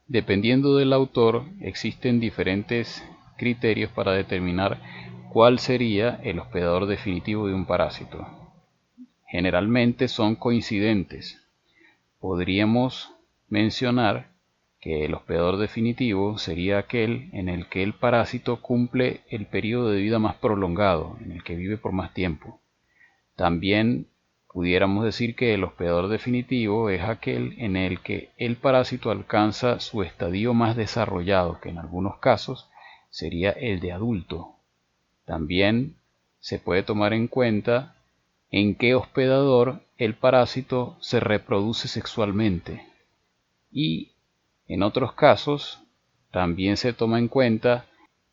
Dependiendo del autor, existen diferentes criterios para determinar cuál sería el hospedador definitivo de un parásito. Generalmente son coincidentes. Podríamos mencionar que el hospedador definitivo sería aquel en el que el parásito cumple el periodo de vida más prolongado, en el que vive por más tiempo. También pudiéramos decir que el hospedador definitivo es aquel en el que el parásito alcanza su estadio más desarrollado, que en algunos casos sería el de adulto. También se puede tomar en cuenta en qué hospedador el parásito se reproduce sexualmente. Y en otros casos también se toma en cuenta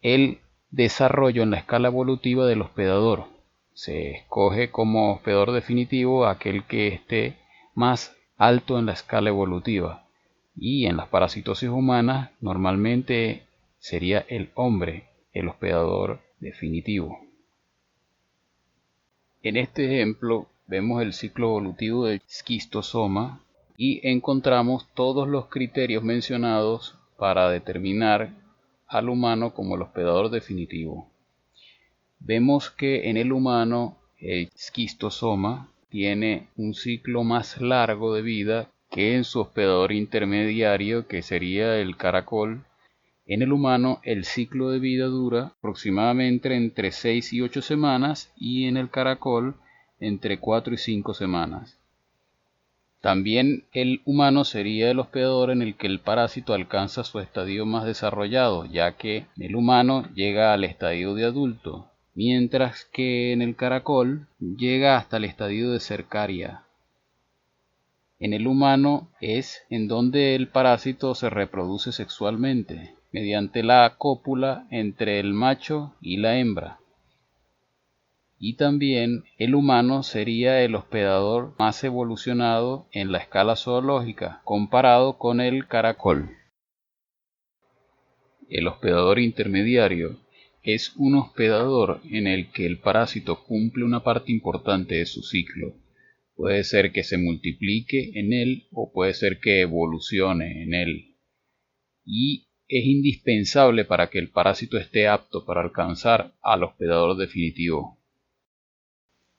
el desarrollo en la escala evolutiva del hospedador. Se escoge como hospedador definitivo aquel que esté más alto en la escala evolutiva. Y en las parasitosis humanas normalmente sería el hombre el hospedador definitivo. En este ejemplo vemos el ciclo evolutivo del esquistosoma y encontramos todos los criterios mencionados para determinar al humano como el hospedador definitivo. Vemos que en el humano el esquistosoma tiene un ciclo más largo de vida que en su hospedador intermediario, que sería el caracol. En el humano el ciclo de vida dura aproximadamente entre 6 y 8 semanas y en el caracol entre 4 y 5 semanas. También el humano sería el hospedador en el que el parásito alcanza su estadio más desarrollado, ya que el humano llega al estadio de adulto, mientras que en el caracol llega hasta el estadio de cercaria. En el humano es en donde el parásito se reproduce sexualmente, mediante la cópula entre el macho y la hembra. Y también el humano sería el hospedador más evolucionado en la escala zoológica, comparado con el caracol. El hospedador intermediario es un hospedador en el que el parásito cumple una parte importante de su ciclo. Puede ser que se multiplique en él o puede ser que evolucione en él. Y es indispensable para que el parásito esté apto para alcanzar al hospedador definitivo.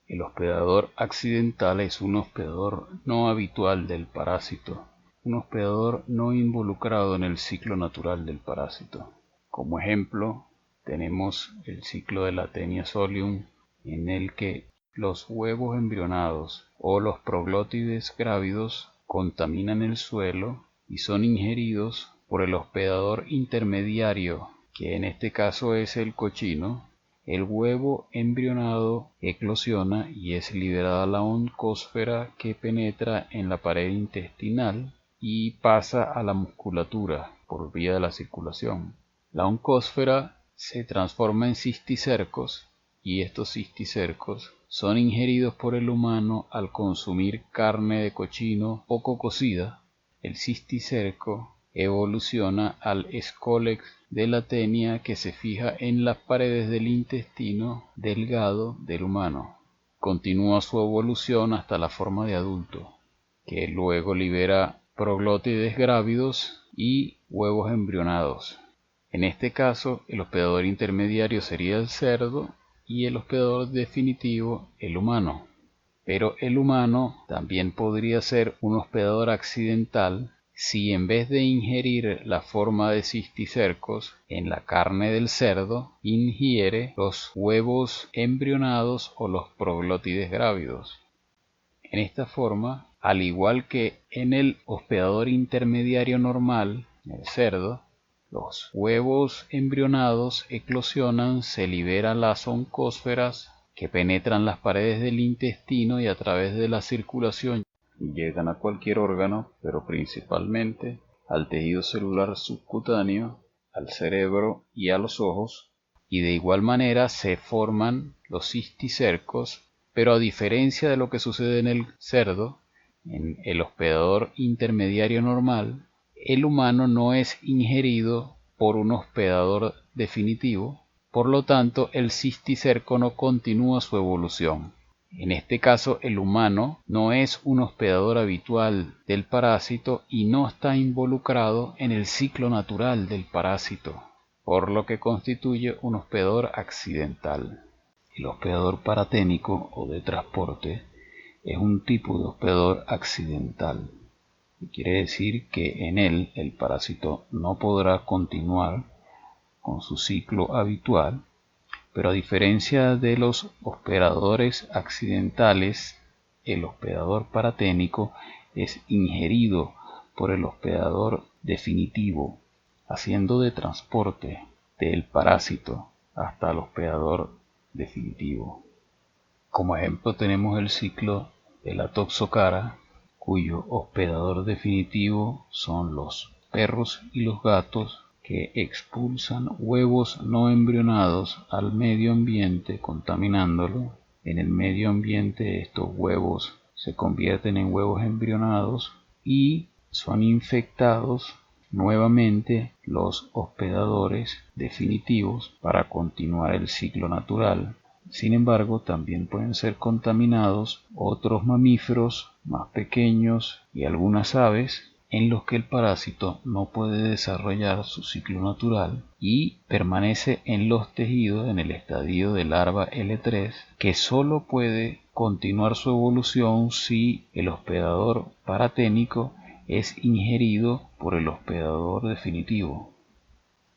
El hospedador accidental es un hospedador no habitual del parásito, un hospedador no involucrado en el ciclo natural del parásito. Como ejemplo, tenemos el ciclo de la Taenia solium, en el que los huevos embrionados o los proglótides grávidos contaminan el suelo y son ingeridos por el hospedador intermediario, que en este caso es el cochino. El huevo embrionado eclosiona y es liberada la oncósfera que penetra en la pared intestinal y pasa a la musculatura por vía de la circulación. La oncósfera se transforma en cisticercos y estos cisticercos son ingeridos por el humano al consumir carne de cochino poco cocida. El cisticerco evoluciona al escólex de la tenia que se fija en las paredes del intestino delgado del humano. Continúa su evolución hasta la forma de adulto, que luego libera proglótides grávidos y huevos embrionados. En este caso, el hospedador intermediario sería el cerdo y el hospedador definitivo el humano. Pero el humano también podría ser un hospedador accidental si en vez de ingerir la forma de cisticercos en la carne del cerdo, ingiere los huevos embrionados o los proglótides grávidos. En esta forma, al igual que en el hospedador intermediario normal, el cerdo, los huevos embrionados eclosionan, se liberan las oncósferas que penetran las paredes del intestino y a través de la circulación llegan a cualquier órgano, pero principalmente al tejido celular subcutáneo, al cerebro y a los ojos, y de igual manera se forman los cisticercos, pero a diferencia de lo que sucede en el cerdo, en el hospedador intermediario normal, el humano no es ingerido por un hospedador definitivo, por lo tanto el cisticerco no continúa su evolución. En este caso, el humano no es un hospedador habitual del parásito y no está involucrado en el ciclo natural del parásito, por lo que constituye un hospedador accidental. El hospedador paraténico o de transporte es un tipo de hospedador accidental. Quiere decir que en él el parásito no podrá continuar con su ciclo habitual, pero a diferencia de los hospedadores accidentales, el hospedador paraténico es ingerido por el hospedador definitivo, haciendo de transporte del parásito hasta el hospedador definitivo. Como ejemplo tenemos el ciclo de la toxocara, cuyo hospedador definitivo son los perros y los gatos, que expulsan huevos no embrionados al medio ambiente contaminándolo. En el medio ambiente estos huevos se convierten en huevos embrionados y son infectados nuevamente los hospedadores definitivos para continuar el ciclo natural. Sin embargo, también pueden ser contaminados otros mamíferos más pequeños y algunas aves, en los que el parásito no puede desarrollar su ciclo natural y permanece en los tejidos en el estadio de larva L3, que solo puede continuar su evolución si el hospedador paraténico es ingerido por el hospedador definitivo.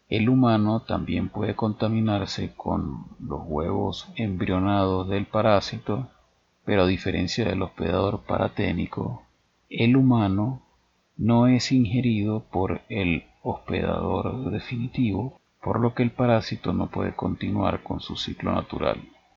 El humano también puede contaminarse con los huevos embrionados del parásito, pero a diferencia del hospedador paraténico, el humano no es ingerido por el hospedador definitivo, por lo que el parásito no puede continuar con su ciclo natural.